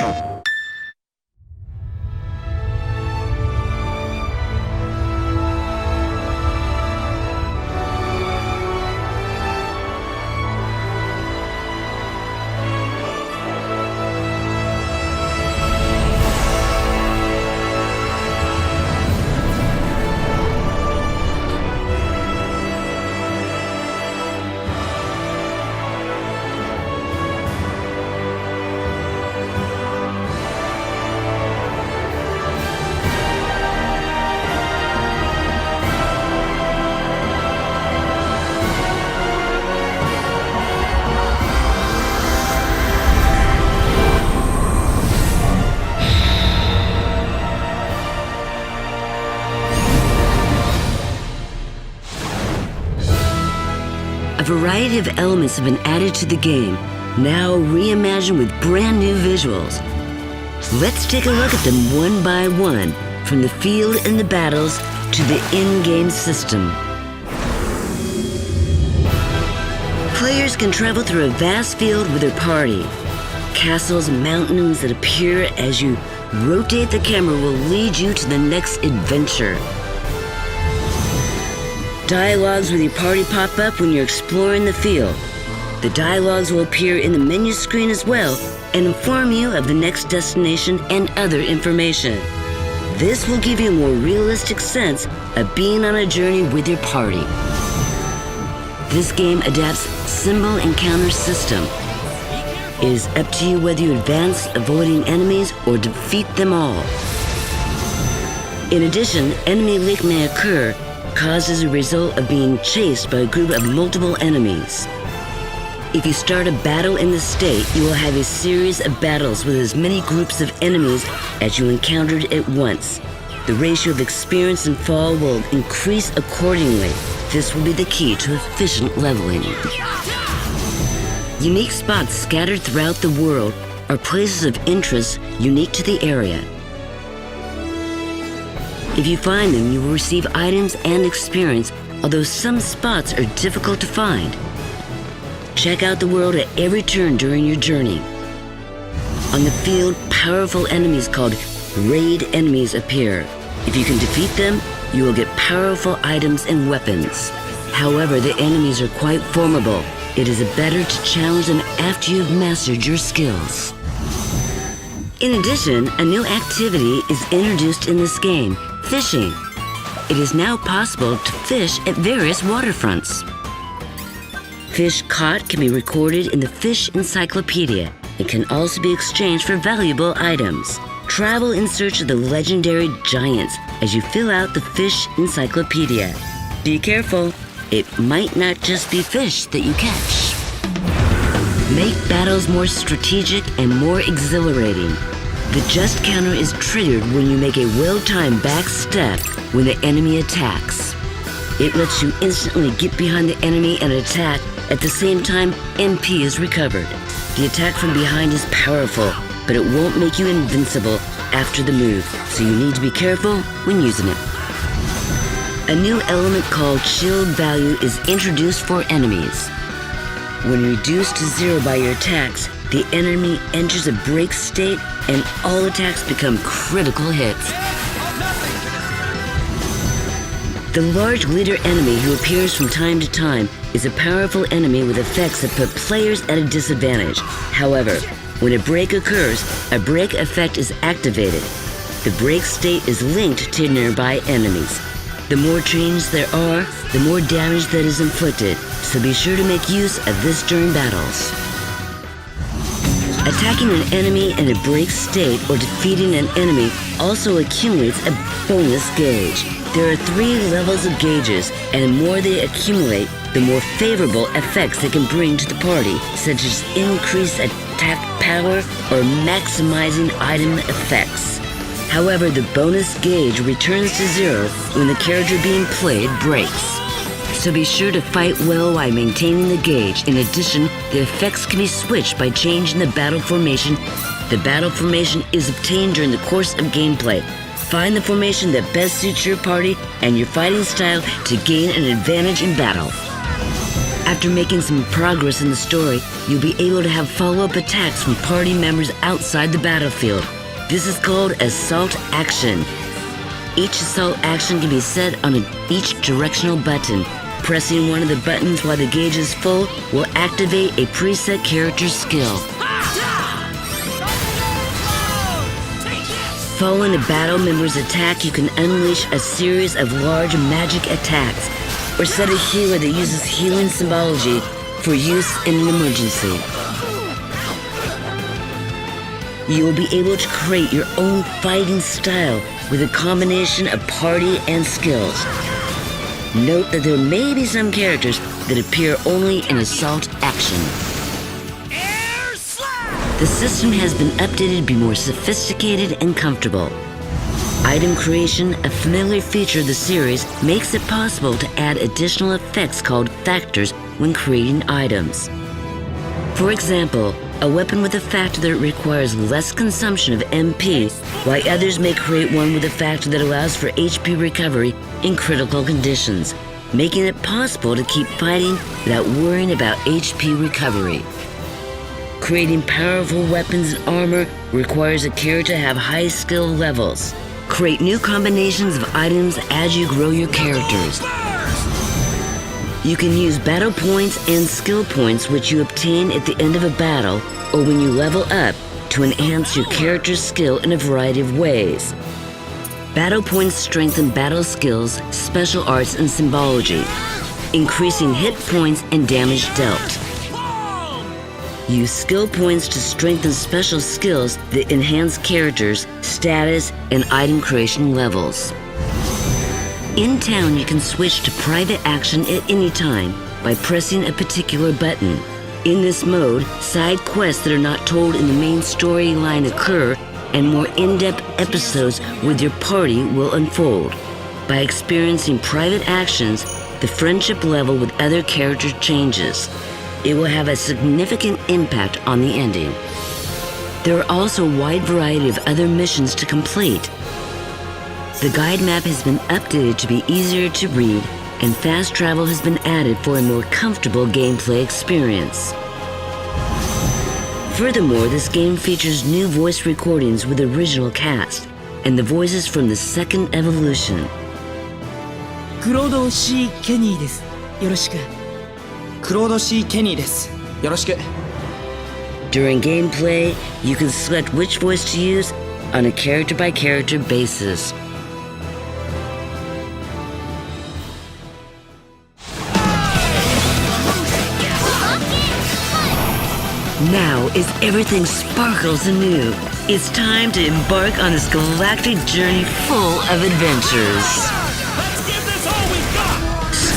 A variety of elements have been added to the game, now reimagined with brand new visuals. Let's take a look at them one by one, from the field and the battles to the in-game system. Players can travel through a vast field with their party. Castles and mountains that appear as you rotate the camera will lead you to the next adventure. Dialogues with your party pop up when you're exploring the field. The dialogues will appear in the menu screen as well and inform you of the next destination and other information. This will give you a more realistic sense of being on a journey with your party. This game adapts symbol encounter system. It is up to you whether you advance, avoiding enemies, or defeat them all. In addition, enemy leak may occur, caused as a result of being chased by a group of multiple enemies. If you start a battle in the state, you will have a series of battles with as many groups of enemies as you encountered at once. The ratio of experience and fall will increase accordingly. This will be the key to efficient leveling. Unique spots scattered throughout the world are places of interest unique to the area. If you find them, you will receive items and experience, although some spots are difficult to find. Check out the world at every turn during your journey. On the field, powerful enemies called raid enemies appear. If you can defeat them, you will get powerful items and weapons. However, the enemies are quite formidable. It is better to challenge them after you've mastered your skills. In addition, a new activity is introduced in this game. Fishing. It is now possible to fish at various waterfronts. Fish caught can be recorded in the Fish Encyclopedia. It can also be exchanged for valuable items. Travel in search of the legendary giants as you fill out the Fish Encyclopedia. Be careful, it might not just be fish that you catch. Make battles more strategic and more exhilarating. The just counter is triggered when you make a well-timed back step when the enemy attacks. It lets you instantly get behind the enemy and attack at the same time MP is recovered. The attack from behind is powerful, but it won't make you invincible after the move, so you need to be careful when using it. A new element called shield value is introduced for enemies. When reduced to 0 by your attacks, the enemy enters a break state and all attacks become critical hits. The large leader enemy who appears from time to time is a powerful enemy with effects that put players at a disadvantage. However, when a break occurs, a break effect is activated. The break state is linked to nearby enemies. The more chains there are, the more damage that is inflicted, so be sure to make use of this during battles. Attacking an enemy in a break state or defeating an enemy also accumulates a bonus gauge. There are 3 levels of gauges, and the more they accumulate, the more favorable effects they can bring to the party, such as increased attack power or maximizing item effects. However, the bonus gauge returns to 0 when the character being played breaks. So be sure to fight well while maintaining the gauge. In addition, the effects can be switched by changing the battle formation. The battle formation is obtained during the course of gameplay. Find the formation that best suits your party and your fighting style to gain an advantage in battle. After making some progress in the story, you'll be able to have follow-up attacks from party members outside the battlefield. This is called Assault Action. Each assault action can be set on each directional button. Pressing one of the buttons while the gauge is full will activate a preset character skill. Following a battle member's attack, you can unleash a series of large magic attacks, or set a healer that uses healing symbology for use in an emergency. You will be able to create your own fighting style with a combination of party and skills. Note that there may be some characters that appear only in Assault Action. The system has been updated to be more sophisticated and comfortable. Item creation, a familiar feature of the series, makes it possible to add additional effects called factors when creating items. For example, a weapon with a factor that requires less consumption of MP, while others may create one with a factor that allows for HP recovery in critical conditions, making it possible to keep fighting without worrying about HP recovery. Creating powerful weapons and armor requires a character to have high skill levels. Create new combinations of items as you grow your characters. You can use battle points and skill points which you obtain at the end of a battle or when you level up to enhance your character's skill in a variety of ways. Battle points strengthen battle skills, special arts, and symbology, increasing hit points and damage dealt. Use skill points to strengthen special skills that enhance characters, status, and item creation levels. In town, you can switch to private action at any time by pressing a particular button. In this mode, side quests that are not told in the main storyline occur, and more in-depth episodes with your party will unfold. By experiencing private actions, the friendship level with other characters changes. It will have a significant impact on the ending. There are also a wide variety of other missions to complete. The guide map has been updated to be easier to read, and fast travel has been added for a more comfortable gameplay experience. Furthermore, this game features new voice recordings with the original cast, and the voices from the second evolution. クロード C ケニーです。よろしく。クロード C ケニーです。よろしく。During gameplay, you can select which voice to use on a character-by-character basis. Now, as everything sparkles anew, it's time to embark on this galactic journey full of adventures.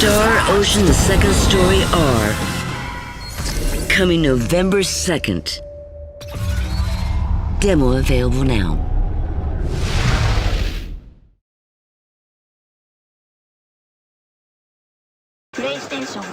Star Ocean the Second Story R. Coming November 2nd. Demo available now. PlayStation